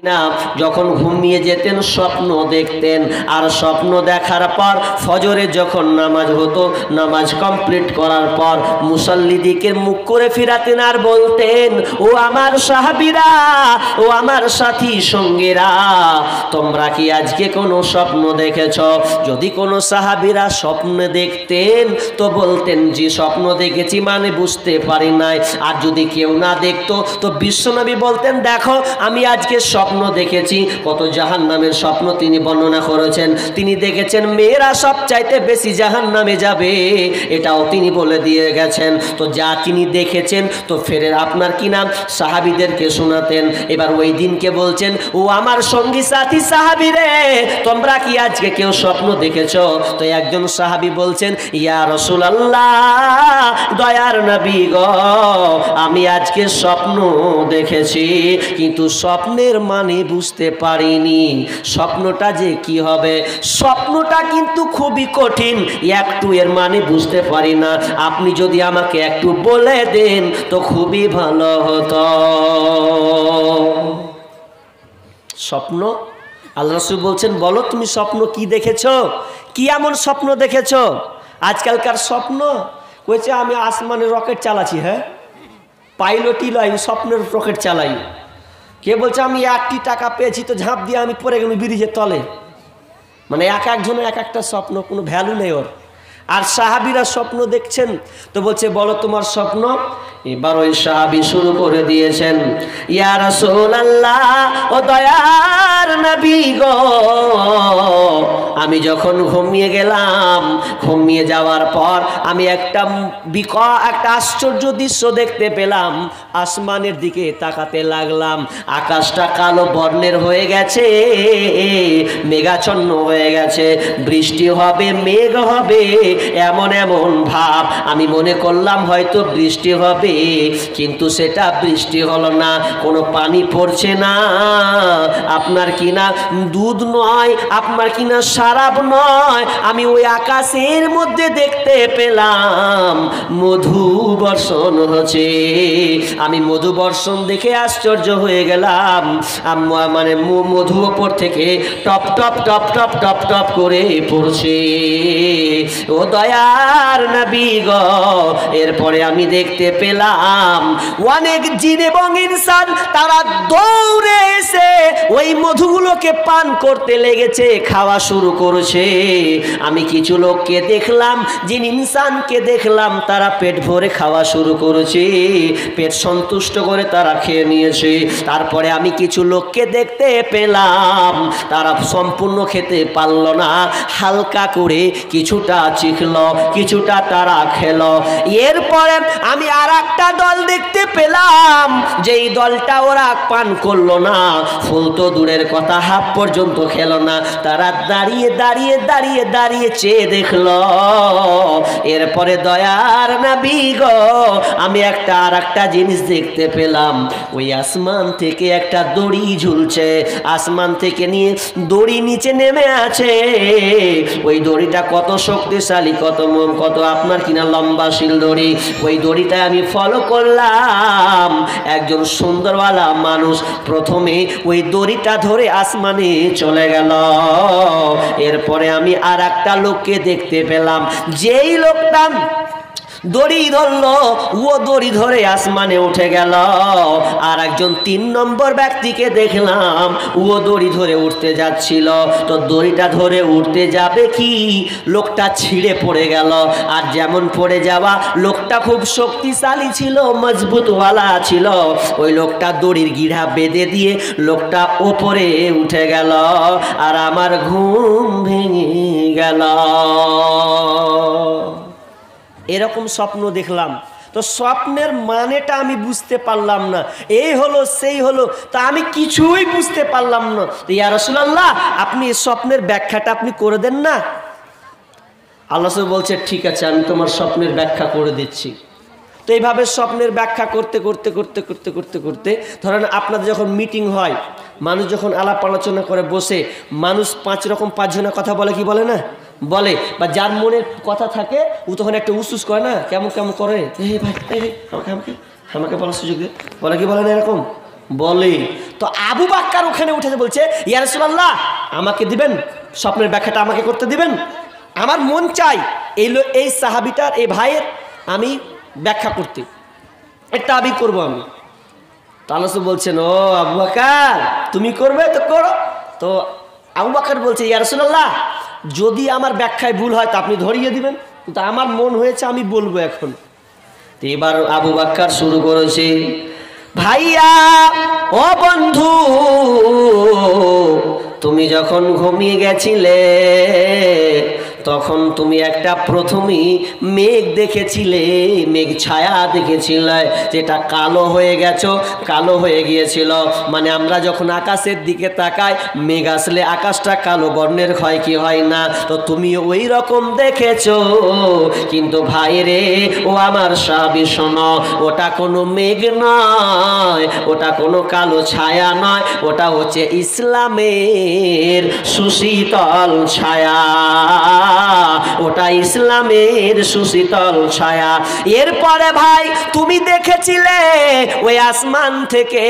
না যখন ঘুমিয়ে যেতেন স্বপ্ন দেখতেন, আর স্বপ্ন দেখার পর ফজরে যখন নামাজ হতো, নামাজ কমপ্লিট করার পর মুসাল্লিদিকে মুখ করে ফিরাতেন আর বলতেন, ও আমার সাহাবীরা, ও আমার সাথী সঙ্গীরা, তোমরা কি আজকে কোনো স্বপ্ন দেখেছ? যদি কোনো সাহাবীরা স্বপ্ন দেখতেন তো বলতেন, জি স্বপ্ন দেখেছি, মানে বুঝতে পারি নাই। আর যদি কেউ না দেখতো তো বিশ্বনবী বলতেন, দেখো আমি আজকে স্বপ্ন দেখেছি। কত জাহান্নামের স্বপ্ন তিনি বর্ণনা করেছেন। তিনি দেখেছেন মেয়েরা সবচাইতে বেশি জাহান্নামে যাবে, এটাও তিনি বলে দিয়ে গেছেন। তো যা তিনি দেখেছেন তো ফেরে আপনার কি নাম সাহাবীদেরকে শোনাতেন। এবার ওই দিনকে বলছেন, ও আমার সঙ্গী সাথী সাহাবীরে, তোমরা কি আজকে কেউ স্বপ্ন দেখেছো? তো একজন সাহাবী বলছেন, ইয়া রাসূলুল্লাহ, দয়ার নবী গো, আমি আজকে স্বপ্ন দেখেছি, কিন্তু স্বপ্নের মানে বুঝতে পারিনি। স্বপ্নটা যে কি হবে, স্বপ্নটা কিন্তু খুবই কঠিন, একটু এর মানে বুঝতে পারি না। আপনি যদি আমাকে একটু বলে দেন তো খুবই ভালো হতো। স্বপ্ন আল্লাহ রাসূল বলছেন, বলো তুমি স্বপ্ন কি দেখেছো, কি এমন স্বপ্ন দেখেছো? আজকালকার স্বপ্ন কইছে আমি আসমানে রকেট চালাচ্ছি, হ্যাঁ পাইলটই লয়, স্বপ্নের রকেট চালাই। কে বলছে আমি 1 টাকা পেয়েছি তো ঝাঁপ দিয়ে আমি পড়ে গেলাম ব্রিজের তলে। মানে এক একজনের এক একটা স্বপ্ন, কোনো ভ্যালু নেই ওর। আর সাহাবীরা স্বপ্ন দেখছেন তো বলছে, বলো তোমার স্বপ্ন। এবার ওই সাহাবী শুরু করে দিয়েছেন, ইয়া রাসূলুল্লাহ, ও দয়ার নবী গো, আমি যখন ঘুমিয়ে গেলাম, ঘুমিয়ে যাওয়ার পর আমি একটা আশ্চর্য দৃশ্য দেখতে পেলাম। আসমানের দিকে তাকাতে লাগলাম, আকাশটা কালো বর্ণের হয়ে গেছে, মেঘাচ্ছন্ন হয়ে গেছে, বৃষ্টি হবে, মেঘ হবে, এমন এমন ভাব। আমি মনে করলাম হয়তো বৃষ্টি হবে, কিন্তু সেটা বৃষ্টি হলো না, কোনো পানি পড়ছে না, আপনার কিনা দুধ নয়, আপনার কিনা শারাব নয়, আমি ওই আকাশের মধ্যে দেখতে পেলাম মধু বর্ষণ হচ্ছে। আমি মধু বর্ষণ দেখে আশ্চর্য হয়ে গেলাম। মানে মধু ওপর থেকে টপ টপ টপ টপ টপ টপ করে পড়ছে। ও দয়ার নবী গো, এরপরে আমি দেখতে পেলাম অনেক জিন এবং ইনসান তারা দৌড়ে এসে ওই মধুগুলোকে পান করতে লেগেছে, খাওয়া শুরু করেছে। আমি কিছু লোককে দেখলাম, জিন ইনসানকে দেখলাম, তারা পেট ভরে খাওয়া শুরু করেছে, পেট সন্তুষ্ট করে তারা খেয়ে নিয়েছে। তারপরে আমি কিছু লোককে দেখতে পেলাম তারা সম্পূর্ণ খেতে পারল না, হালকা করে কিছুটা চিখলো, কিছুটা তারা খেলো। এরপরে আমি আর একটা দল দেখতে পেলাম, যেই দলটা ওরা পান করলো না, ফুল তো দূরের কথা হাফ পর্যন্ত খেলো না, তারা দাঁড়িয়ে দাঁড়িয়ে দাঁড়িয়ে দাঁড়িয়ে চেয়ে দেখলো। এরপরে দয়ার নবী গো, আমি আর একটা জিনিস দেখতে পেলাম, ওই আসমান থেকে একটা দড়ি ঝুলছে, আসমান থেকে নিয়ে দড়ি নিচে নেমে আছে। ওই দড়িটা কত শক্তিশালী, কত আপনার কিনা লম্বা শিল দড়ি। ওই দড়িটা আমি ফলো করলাম, একজন সুন্দরওয়ালা মানুষ প্রথমে ওই দড়িটা ধরে আসমানে চলে গেল। এরপরে আমি আর একটা লোককে দেখতে পেলাম, যেই লোকটা দড়ি ধরলো ও দড়ি ধরে আসমানে উঠে গেল। আর একজন 3 নম্বর ব্যক্তিকে দেখলাম, ও দড়ি ধরে উঠতে যাচ্ছিল, তো দড়িটা ধরে উঠতে যাবে কি লোকটা ছিঁড়ে পড়ে গেল। আর যেমন পড়ে যাওয়া, লোকটা খুব শক্তিশালী ছিল, মজবুতওয়ালা ছিল, ওই লোকটা দড়ির গিঁড়া বেঁধে দিয়ে লোকটা ওপরে উঠে গেল, আর আমার ঘুম ভেঙে গেল। এরকম স্বপ্ন দেখলাম, তো স্বপ্নের মানেটা আমি বুঝতে পারলাম না, এই হলো সেই হলো, তা আমি কিছুই বুঝতে পারলাম না। তো ইয়া রাসূলুল্লাহ, আপনি স্বপ্নের ব্যাখ্যাটা আপনি করে দেন না। আল্লাহ বলছে, ঠিক আছে, আমি তোমার স্বপ্নের ব্যাখ্যা করে দিচ্ছি। তো এইভাবে স্বপ্নের ব্যাখ্যা করতে করতে করতে করতে করতে করতে ধরেন আপনাদের যখন মিটিং হয়, মানুষ যখন আলাপ আলোচনা করে বসে, মানুষ 5 রকম 5 জনের কথা বলে, কি বলে না বলে, বা যার মনে কথা থাকে ও তখন একটা উসুস করে না, কেমন কেমন করে, ভাই আমাকে বলার সুযোগ দে, বলে কি বলে না এরকম, বলে। তো আবু বাক্কার ওখানে উঠেছে, বলছে ইয়া রাসূলুল্লাহ আমাকে দিবেন, স্বপ্নের ব্যাখ্যাটা আমাকে করতে দিবেন, আমার মন চাই এই সাহাবিটার এই ভাইয়ের আমি ব্যাখ্যা করতে, একটা আবি করবো আমি। তো আল্লাহ রাসূল বলছেন ও আবু বকর তুমি করবে তো করো। তো আবু বকর বলছে ইয়া রাসূলুল্লাহ যদি আমার ব্যাখ্যায় ভুল হয় তা আপনি ধরিয়ে দিবেন, কিন্তু আমার মন হয়েছে আমি বলবো এখন। তো এবার আবু বকর শুরু করেছে, ভাইয়া ও বন্ধু তুমি যখন ঘুমিয়ে গেছিলে তখন তুমি একটা প্রথমেই মেঘ দেখেছিলে, মেঘ ছায়া দেখেছিলে, যেটা কালো হয়ে কালো হয়ে গিয়েছিল। মানে আমরা যখন আকাশের দিকে তাকাই মেঘ আসলে আকাশটা কালো বর্ণের হয় কি হয় না, তো তুমি ওই রকম দেখেছো। কিন্তু ভাই রে ও আমার সাহাবী শোনো, ওটা কোনো মেঘ নয়, ওটা কোনো কালো ছায়া নয়, ওটা হচ্ছে ইসলামের সুশীতল ছায়া, ওটা ইসলামের সুশীতল ছায়া। এরপরে ভাই তুমি দেখেছিলে ওই আসমান থেকে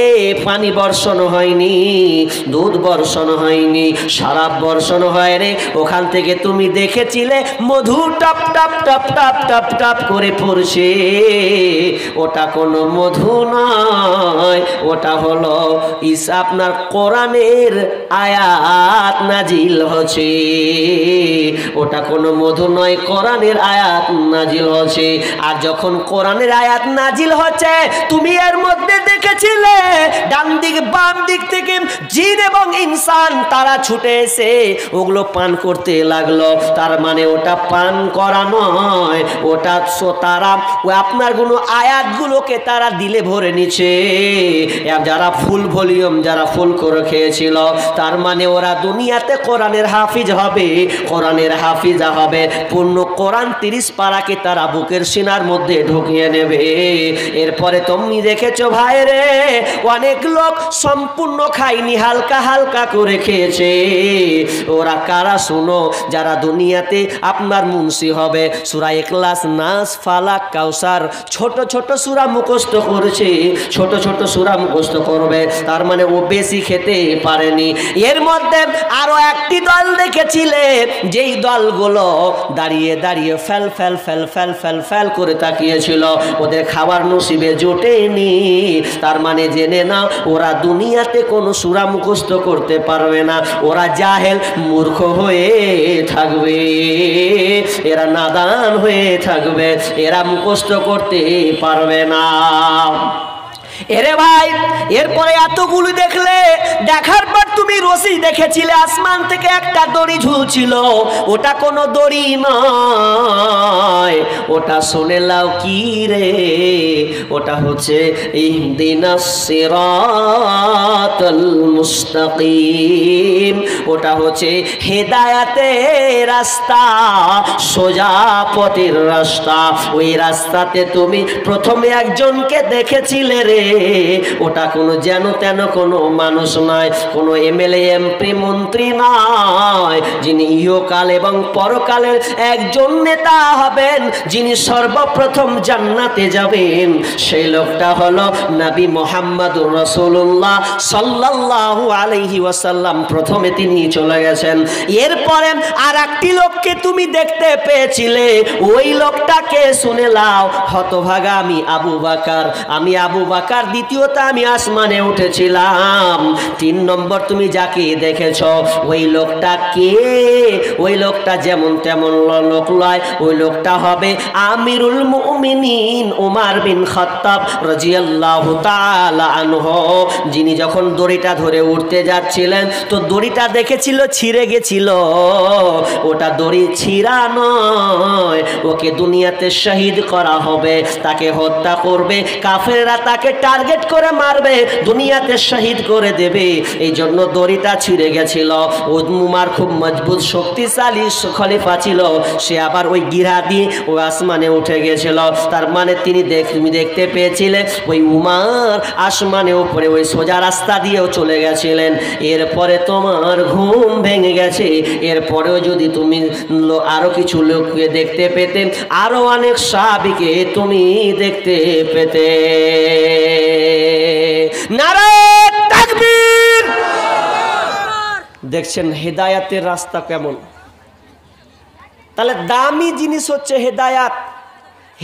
পানি বর্ষণ হয়নি, দুধ বর্ষণ হয়নি, শরাব বর্ষণ হয় রে, ওখান থেকে তুমি দেখেছিলে মধু টপ টপ টপ টপ টপ টপ করে পড়ছে, ওটা কোনো মধু নয়, ওটা হলো আপনার কোরআনের আয়াত নাজিল হচ্ছে, ওটা কোনো মধু নয়, কোরআনের আয়াত নাজিল হচ্ছে। আর যখন কোরআনের আয়াত নাজিল হচ্ছে তুমি এর মধ্যে দেখেছিলে ডান দিক বাম দিক থেকে জিন এবং ইনসান তারা ছুটে এসে ওগুলো পান করতে লাগলো। তার মানে ওটা পান করা নয়, ওটা তারা আপনার কোনো আয়াতগুলোকে তারা দিলে ভরে নিচ্ছে। যারা ফুল ভলিউম যারা ফুল করে খেয়েছিল তার মানে ওরা দুনিয়াতে কোরআনের হাফিজ হবে, কোরআনের হাফিজা হবে, পূর্ণ কোরআন 30 পারাকে তারা বুকের সিনার মধ্যে ঢুকিয়ে নেবে। এরপরে তুমি দেখেছো ভাই রে অনেক লোক সম্পূর্ণ খায়নি, হালকা হালকা করে খেয়েছে। ওরা কারা শুনো, যারা দুনিয়াতে আপনার মুন্সি হবে, সূরা ইখলাস নাস ফালাক কাউসার ছোট ছোট সূরা মুখস্থ করেছে, ছোট ছোট সূরা মুখস্থ করবে, তার মানে ও বেশি খেতে পারেনি। এর মধ্যে আরো একটি দল দেখেছিলে যেই দলগুলো দাঁড়িয়ে দাঁড়িয়ে fail fail fail fail fail fail করে তাকিয়েছিল, ওদের খাবার নসিবে জোটেনি। তার মানে জেনে না ওরা দুনিয়াতে কোনো সূরা মুখস্থ করতে পারবে না, ওরা জাহেল মূর্খ হয়ে থাকবে, এরা নাদান হয়ে থাকবে, এরা মুখস্থ করতে পারবে না। এরে ভাই এরপরে এতগুলো দেখলে, দেখার পর তুমি রশি দেখেছিলে আসমান থেকে একটা দড়ি ঝুলছিল, ওটা কোনো দড়ি নয়, ওটা শুনে লাও কি রে, ওটা হচ্ছে ইহদিনাস সিরাতাল মুস্তাকিম, ওটা হচ্ছে হেদায়েতের রাস্তা, সোজা পথের রাস্তা। ওই রাস্তাতে তুমি প্রথমে একজনকে দেখেছিলে রে, ওটা কোনো যেন তেন কোনো মানুষ নয়, কোনো এমএলএ এমপি মন্ত্রী নয়, যিনি ইহকাল এবং পরকালের একজন নেতা হবেন, যিনি সর্বপ্রথম জান্নাতে যাবেন, সেই লোকটা হলো নবী মুহাম্মদুর রাসূলুল্লাহ সাল্লাল্লাহু আলাইহি ওয়াসাল্লাম। প্রথমে তিনি চলে গেছেন। এরপরে আর একটি লোককে তুমি দেখতে পেয়েছিলে, ওই লোকটাকে শুনে লাও, হতভাগা আমি আবু বকর, আমি আবু বকর। দ্বিতীয়ত আমি আসমানে উঠেছিলাম। 3 নম্বর তুমি যাকে দেখেছ ওই লোকটা কে? ওই লোকটা যেমন তেমন লোক নয়, ওই লোকটা হবে আমিরুল মুমিনিন ওমর বিন খাত্তাব রাদিয়াল্লাহু তাআলা আনহু, যিনি যখন দড়িটা ধরে উঠতে যাচ্ছিলেন তো দড়িটা দেখেছিল ছিঁড়ে গেছিল, ওটা দড়ি ছিঁড়া নয়, ওকে দুনিয়াতে শহীদ করা হবে, তাকে হত্যা করবে, কাফেররা তাকে টার্গেট করে মারবে, দুনিয়াতে শহীদ করে দেবে, এই জন্য দড়িটা ছিঁড়ে গেছিল। উমার খুব মজবুত শক্তিশালী খলিফা ছিল, সে আবার ওই গিরা দিয়ে ওই আসমানে উঠে গেছিল। তার মানে তুমি দেখতে পেয়েছিলে ওই উমার আসমানে উপরে ওই সোজা রাস্তা দিয়েও চলে গেছিলেন। এরপরে তোমার ঘুম ভেঙে গেছে, এরপরেও যদি তুমি আরো কিছু লোককে দেখতে পেতে, আরো অনেক সাহাবীকে তুমি দেখতে পেতে। নারায়ে দেখছেন হেদায়াতের রাস্তা কেমন। তাহলে দামি জিনিস হচ্ছে হেদায়াত।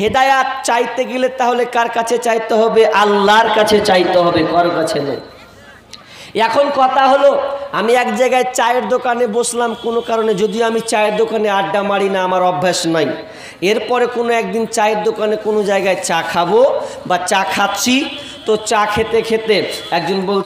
হেদায়াত চাইতে গেলে তাহলে কার কাছে চাইতে হবে? আল্লাহর কাছে চাইতে হবে, কার কাছে নয়। এখন কথা হলো, আমি এক জায়গায় চায়ের দোকানে বসলাম কোনো কারণে, যদিও আমি চায়ের দোকানে আড্ডা মারি না, আমার অভ্যাস নাই। এরপরে কোনো একদিন চায়ের দোকানে কোনো জায়গায় চা খাবো বা চা খাচ্ছি, তো চা খেতে খেতে একজন বলছে